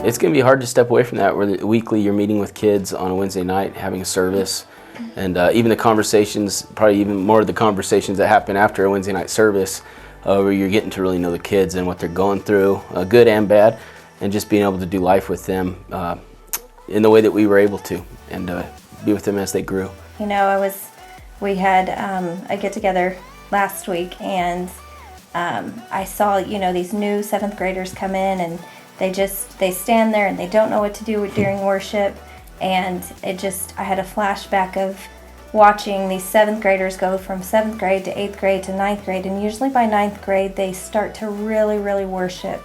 It's going to be hard to step away from that, where weekly you're meeting with kids on a Wednesday night, having a service, and even the conversations, probably even more of the conversations that happen after a Wednesday night service, where you're getting to really know the kids and what they're going through, good and bad, and just being able to do life with them in the way that we were able to, and be with them as they grew. You know, we had a get-together last week, and I saw, you know, these new 7th graders come in, and they stand there and they don't know what to do during worship, and I had a flashback of watching these 7th graders go from 7th grade to 8th grade to 9th grade, and usually by 9th grade they start to really, really worship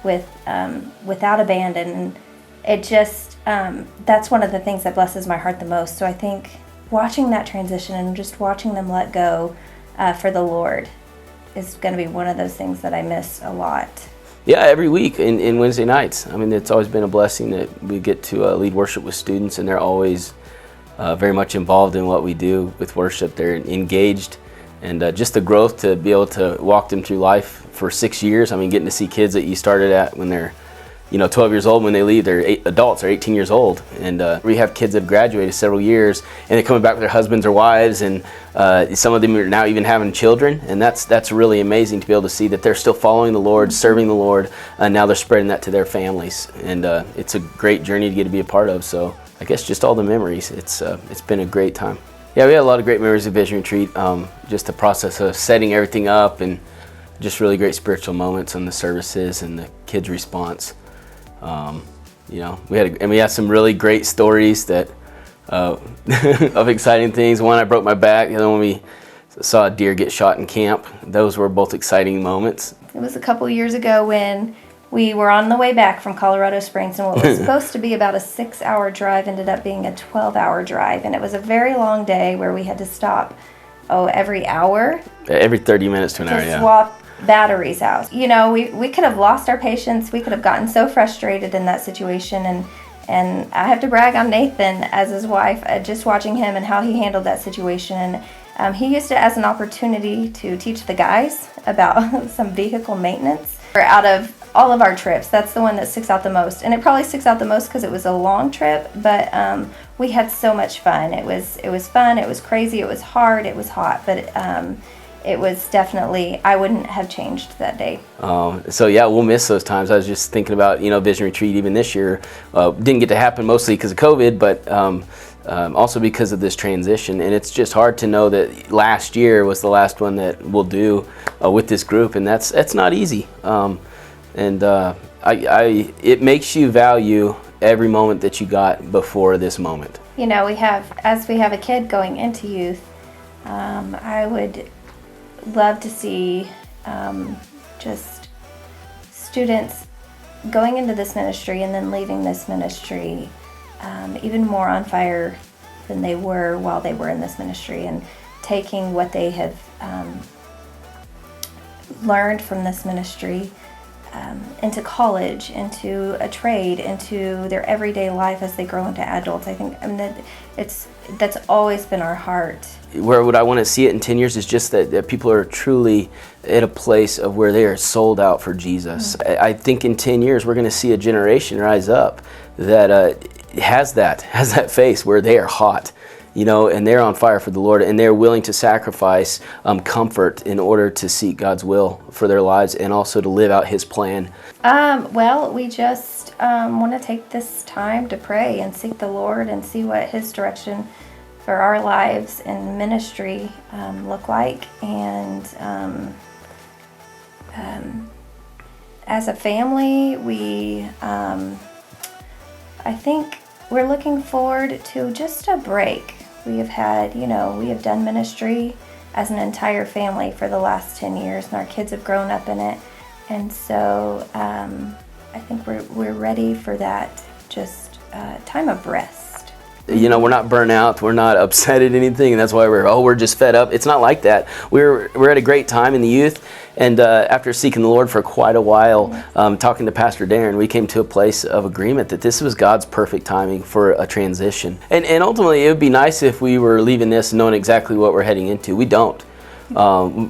without abandon, and it just that's one of the things that blesses my heart the most. So I think watching that transition and just watching them let go for the Lord is going to be one of those things that I miss a lot. Yeah, every week in Wednesday nights. I mean, it's always been a blessing that we get to lead worship with students, and they're always very much involved in what we do with worship. They're engaged, and just the growth to be able to walk them through life for 6 years. I mean, getting to see kids that you started at when they're 12 years old, when they leave, they're adults, they're 18 years old. And we have kids that have graduated several years, and they're coming back with their husbands or wives, and some of them are now even having children. And that's really amazing to be able to see that they're still following the Lord, serving the Lord, and now they're spreading that to their families. And it's a great journey to get to be a part of. So I guess just all the memories, it's been a great time. Yeah, we had a lot of great memories of Vision Retreat, just the process of setting everything up, and just really great spiritual moments on the services and the kids' response. We had some really great stories that of exciting things. One, I broke my back. The other one, we saw a deer get shot in camp. Those were both exciting moments. It was a couple years ago when we were on the way back from Colorado Springs, and what was supposed to be about a 6-hour drive ended up being a 12-hour drive, and it was a very long day where we had to stop every hour. Every 30 minutes to an hour, to swap batteries out. You know, we could have lost our patience. We could have gotten so frustrated in that situation, and I have to brag on Nathan as his wife, just watching him and how he handled that situation. And he used it as an opportunity to teach the guys about some vehicle maintenance. Out of all of our trips, that's the one that sticks out the most, and it probably sticks out the most because it was a long trip, but we had so much fun. It was fun, it was crazy, it was hard, it was hot, but it was definitely, I wouldn't have changed that day. So yeah, we'll miss those times. I was just thinking about, Vision Retreat even this year. Didn't get to happen mostly because of COVID, but also because of this transition. And it's just hard to know that last year was the last one that we'll do with this group, and that's not easy. It makes you value every moment that you got before this moment. You know, as we have a kid going into youth, I would love to see just students going into this ministry and then leaving this ministry even more on fire than they were while they were in this ministry, and taking what they have learned from this ministry into college, into a trade, into their everyday life as they grow into adults. I think that's always been our heart. Where would I want to see it in 10 years is just that people are truly at a place of where they are sold out for Jesus. Mm-hmm. I think in 10 years we're going to see a generation rise up that has that face where they are hot, and they're on fire for the Lord, and they're willing to sacrifice comfort in order to seek God's will for their lives and also to live out His plan. Well, we just want to take this time to pray and seek the Lord and see what His direction for our lives and ministry look like. And as a family, I think we're looking forward to just a break. We have done ministry as an entire family for the last 10 years, and our kids have grown up in it. And so I think we're ready for that just time of rest. We're not burnt out, we're not upset at anything, and that's why we're just fed up. It's not like that. We're at a great time in the youth, and after seeking the Lord for quite a while, talking to Pastor Darren, we came to a place of agreement that this was God's perfect timing for a transition. And ultimately, it would be nice if we were leaving this knowing exactly what we're heading into. We don't.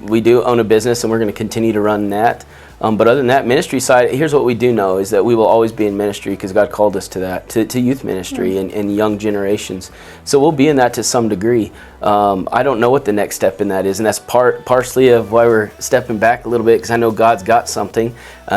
We do own a business, and we're going to continue to run that. But other than that, ministry side, here's what we do know is that we will always be in ministry because God called us to that, to youth ministry and young generations. So we'll be in that to some degree. I don't know what the next step in that is, and that's partially of why we're stepping back a little bit, because I know God's got something.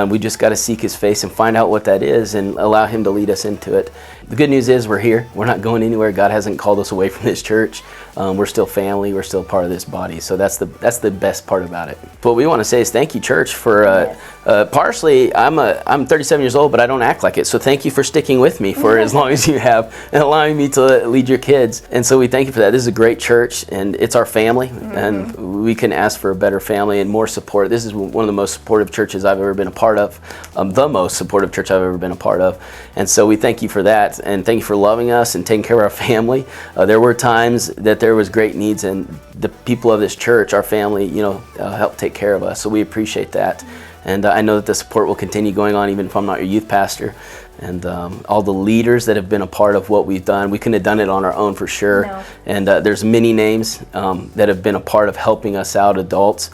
We just got to seek His face and find out what that is and allow Him to lead us into it. The good news is we're here. We're not going anywhere. God hasn't called us away from this church. We're still family. We're still part of this body. So that's the best part about it. What we want to say is thank you, church, for partially. I'm 37 years old, but I don't act like it. So thank you for sticking with me for as long as you have and allowing me to lead your kids. And so we thank you for that. This is a great church, and it's our family, and we can ask for a better family and more support. This is one of the most supportive churches I've ever been a part of, the most supportive church I've ever been a part of. And so we thank you for that, and thank you for loving us and taking care of our family. There were times that there was great needs, and the people of this church, our family, helped take care of us. So we appreciate that. And I know that the support will continue going on even if I'm not your youth pastor. And all the leaders that have been a part of what we've done, we couldn't have done it on our own for sure. No. And there's many names that have been a part of helping us out, adults,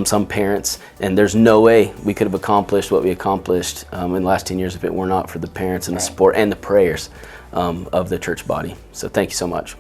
some parents, and there's no way we could have accomplished what we accomplished in the last 10 years if it were not for the parents and the support and the prayers of the church body. So thank you so much.